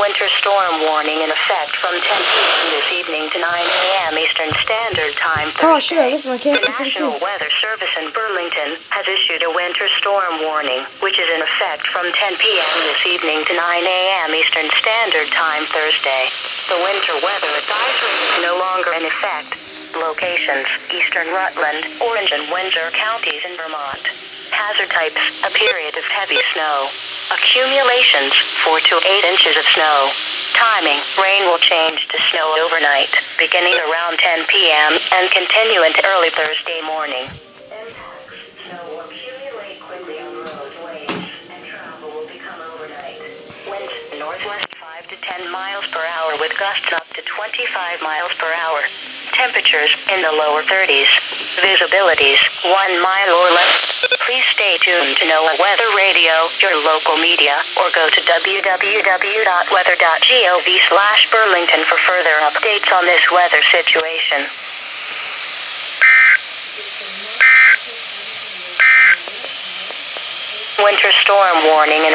winter storm warning in effect from 10 p.m. this evening to 9 a.m. Eastern Standard Time Thursday. Oh shit, this is my case. The National Weather Service in Burlington has issued a winter storm warning, which is in effect from 10 p.m. this evening to 9 a.m. Eastern Standard Time Thursday. The winter weather advisory is no longer in effect. Locations: Eastern Rutland, Orange and Windsor counties in Vermont. Hazard types: a period of heavy snow. Accumulations: 4 to 8 inches of snow. Timing: rain will change to snow overnight, beginning around 10 p.m. and continue into early Thursday morning. Impacts: snow will accumulate quickly on roadways, and travel will become overnight. Winds northwest 5 to 10 miles per hour with gusts up to 25 miles per hour. Temperatures in the lower 30s. Visibilities 1 mile or less. Please stay tuned to NOAA Weather Radio, your local media, or go to www.weather.gov/Burlington for further updates on this weather situation. Winter storm warning in